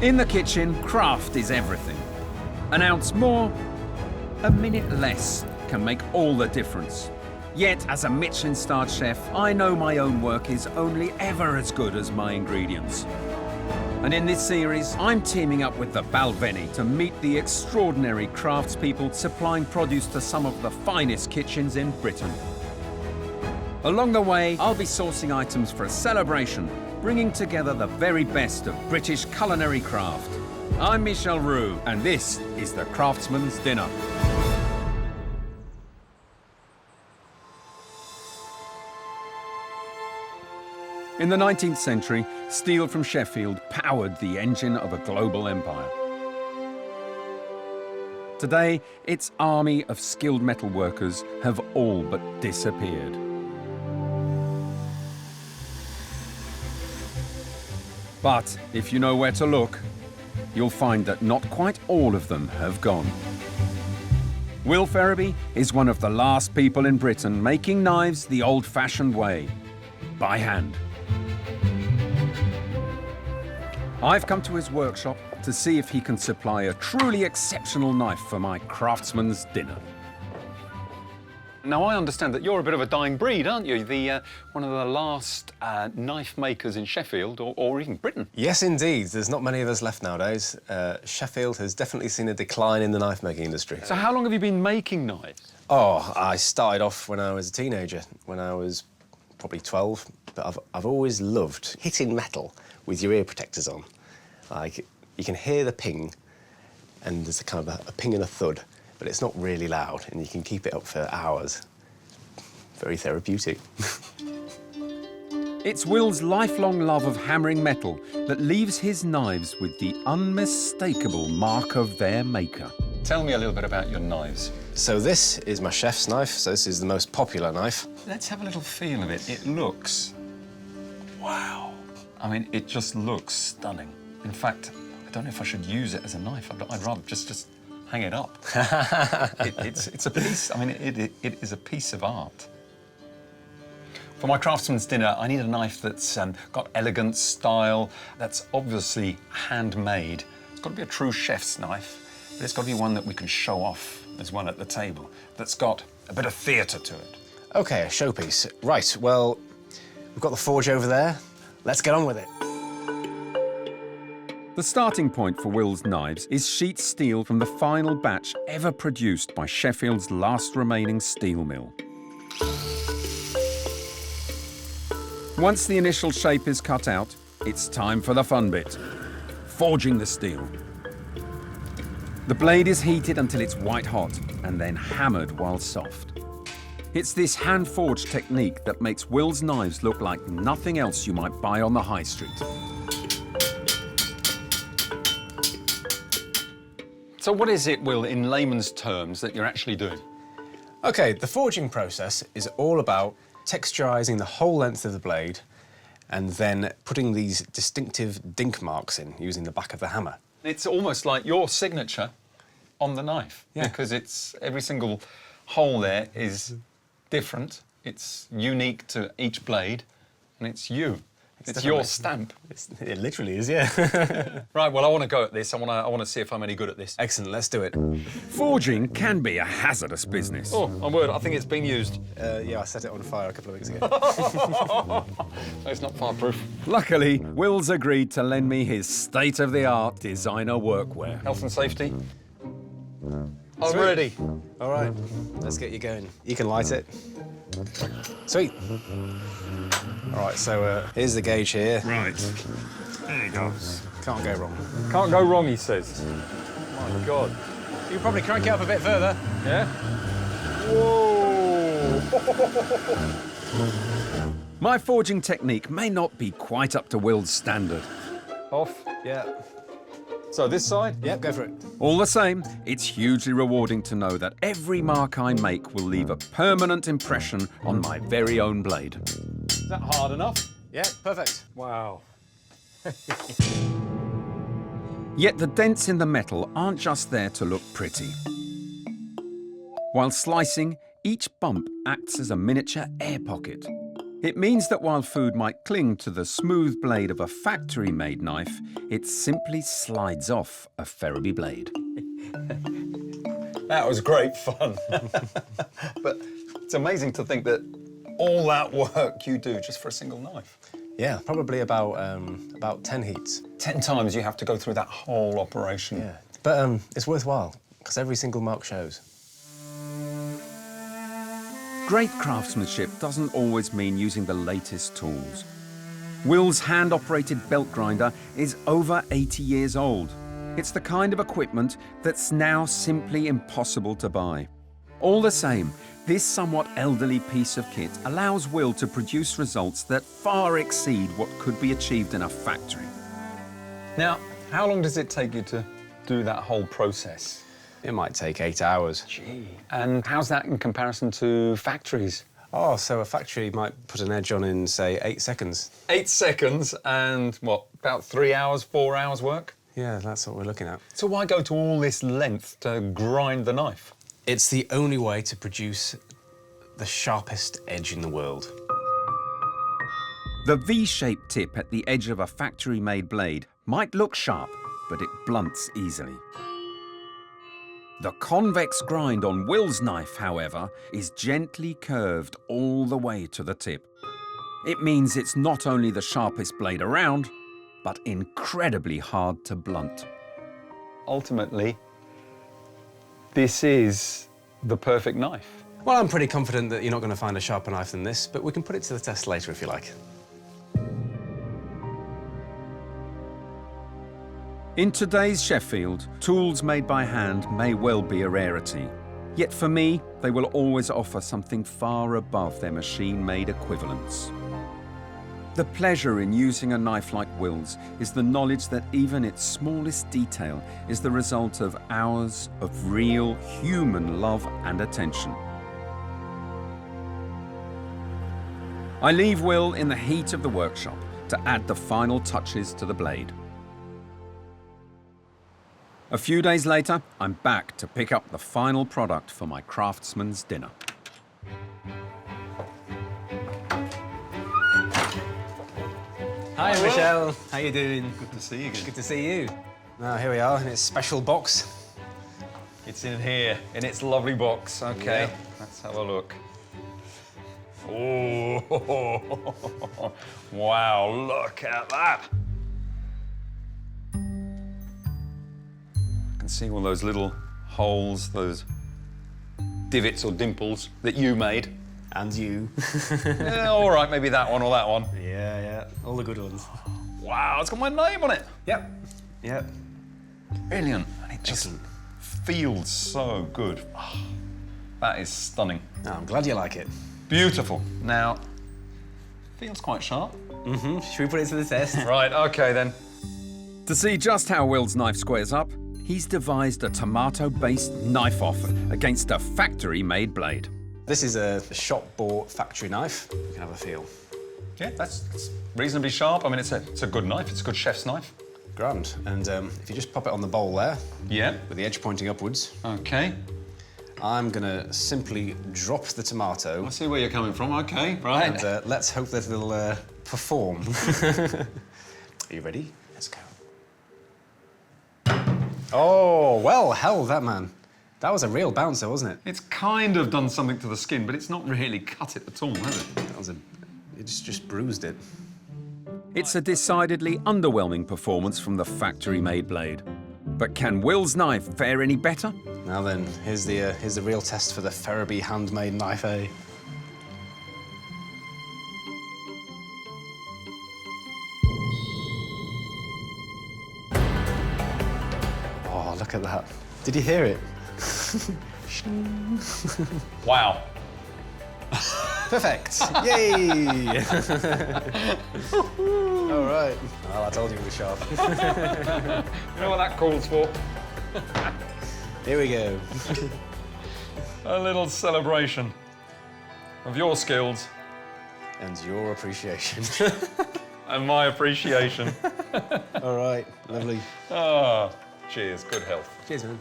In the kitchen, craft is everything. An ounce more, a minute less can make all the difference. Yet, as a Michelin-starred chef, I know my own work is only ever as good as my ingredients. And in this series, I'm teaming up with the Balvenie to meet the extraordinary craftspeople supplying produce to some of the finest kitchens in Britain. Along the way, I'll be sourcing items for a celebration, bringing together the very best of British culinary craft. I'm Michel Roux, and this is the Craftsman's Dinner. In the 19th century, steel from Sheffield powered the engine of a global empire. Today, its army of skilled metal workers have all but disappeared. But if you know where to look, you'll find that not quite all of them have gone. Will Ferraby is one of the last people in Britain making knives the old-fashioned way, by hand. I've come to his workshop to see if he can supply a truly exceptional knife for my Craftsman's Dinner. Now, I understand that you're a bit of a dying breed, aren't you? One of the last knife makers in Sheffield, or even Britain. Yes, indeed. There's not many of us left nowadays. Sheffield has definitely seen a decline in the knife-making industry. So how long have you been making knives? Oh, I started off when I was a teenager, when I was probably 12. But I've always loved hitting metal with your ear protectors on. Like, you can hear the ping, and there's a kind of a ping and a thud, but it's not really loud, and you can keep it up for hours. Very therapeutic. It's Will's lifelong love of hammering metal that leaves his knives with the unmistakable mark of their maker. Tell me a little bit about your knives. So this is my chef's knife, so this is the most popular knife. Let's have a little feel of it. It looks... wow. I mean, it just looks stunning. In fact, I don't know if I should use it as a knife. I'd rather just hang it up. It's a piece, I mean, it is a piece of art. For my Craftsman's Dinner, I need a knife that's got elegance, style, that's obviously handmade. It's got to be a true chef's knife, but it's got to be one that we can show off as well at the table, that's got a bit of theatre to it. OK, a showpiece. Right, well, we've got the forge over there. Let's get on with it. The starting point for Will's knives is sheet steel from the final batch ever produced by Sheffield's last remaining steel mill. Once the initial shape is cut out, it's time for the fun bit, forging the steel. The blade is heated until it's white hot and then hammered while soft. It's this hand-forged technique that makes Will's knives look like nothing else you might buy on the high street. So what is it, Will, in layman's terms, that you're actually doing? OK, the forging process is all about texturising the whole length of the blade and then putting these distinctive dink marks in using the back of the hammer. It's almost like your signature on the knife, because it's every single hole there is different, it's unique to each blade, and it's you. It's your stamp. It literally is, yeah. Right, well, I want to go at this. I want to see if I'm any good at this. Excellent, let's do it. Forging can be a hazardous business. Oh, my word, I think it's been used. Yeah, I set it on fire a couple of weeks ago. It's not fireproof. Luckily, Will's agreed to lend me his state-of-the-art designer workwear. Health and safety. I'm ready. All right, let's get you going. You can light it. Sweet. All right, so here's the gauge here. Right. There you go. Can't go wrong. Can't go wrong, he says. My God. You can probably crank it up a bit further. Yeah? Whoa! My forging technique may not be quite up to Will's standard. Off. Yeah. So this side? Yep, go for it. All the same, it's hugely rewarding to know that every mark I make will leave a permanent impression on my very own blade. Is that hard enough? Yeah, perfect. Wow. Yet the dents in the metal aren't just there to look pretty. While slicing, each bump acts as a miniature air pocket. It means that while food might cling to the smooth blade of a factory-made knife, it simply slides off a Ferraby blade. That was great fun. But it's amazing to think that all that work you do just for a single knife. Yeah, probably about 10 heats. 10 times you have to go through that whole operation. Yeah, but it's worthwhile, because every single mark shows. Great craftsmanship doesn't always mean using the latest tools. Will's hand-operated belt grinder is over 80 years old. It's the kind of equipment that's now simply impossible to buy. All the same, this somewhat elderly piece of kit allows Will to produce results that far exceed what could be achieved in a factory. Now, how long does it take you to do that whole process? It might take 8 hours. Gee. And how's that in comparison to factories? Oh, so a factory might put an edge on in, say, 8 seconds. 8 seconds and, what, about 3 hours, 4 hours work? Yeah, that's what we're looking at. So why go to all this length to grind the knife? It's the only way to produce the sharpest edge in the world. The V-shaped tip at the edge of a factory-made blade might look sharp, but it blunts easily. The convex grind on Will's knife, however, is gently curved all the way to the tip. It means it's not only the sharpest blade around, but incredibly hard to blunt. Ultimately, this is the perfect knife. Well, I'm pretty confident that you're not going to find a sharper knife than this, but we can put it to the test later if you like. In today's Sheffield, tools made by hand may well be a rarity. Yet for me, they will always offer something far above their machine-made equivalents. The pleasure in using a knife like Will's is the knowledge that even its smallest detail is the result of hours of real human love and attention. I leave Will in the heat of the workshop to add the final touches to the blade. A few days later, I'm back to pick up the final product for my craftsman's dinner. Hi, Michel. How you doing? Good to see you again. Good to see you. Now, here we are in its special box. It's in here, in its lovely box. Okay, Yeah. let's have a look. Oh, wow, look at that. I can see all those little holes, those divots or dimples that you made. And you. Yeah, all right, maybe that one or that one. Yeah, all the good ones. Wow, it's got my name on it. Yep. Yep. Brilliant. And it just feels so good. Oh, that is stunning. Oh, I'm glad you like it. Beautiful. Now, feels quite sharp. Mm-hmm. Should we put it to the test? Right, okay then. To see just how Will's knife squares up, he's devised a tomato-based knife-off against a factory-made blade. This is a shop-bought factory knife. You can have a feel. Yeah, that's reasonably sharp. I mean, it's a good knife. It's a good chef's knife. Grand. And if you just pop it on the bowl there, Yeah. with the edge pointing upwards, Okay. I'm gonna simply drop the tomato. I see where you're coming from. Okay, right. And let's hope that it'll perform. Are you ready? Let's go. Oh, well held, that man. That was a real bouncer, wasn't it? It's kind of done something to the skin, but it's not really cut it at all, has it? That was it just bruised it. It's a decidedly underwhelming performance from the factory-made blade. But can Will's knife fare any better? Now then, here's the real test for the Ferraby handmade knife, eh? Oh, look at that. Did you hear it? Wow. Perfect! Yay! All right. Well, I told you it was sharp. You know what that calls for? Here we go. A little celebration of your skills And your appreciation. and my appreciation. All right, lovely. Ah, cheers. Good health. Cheers, man.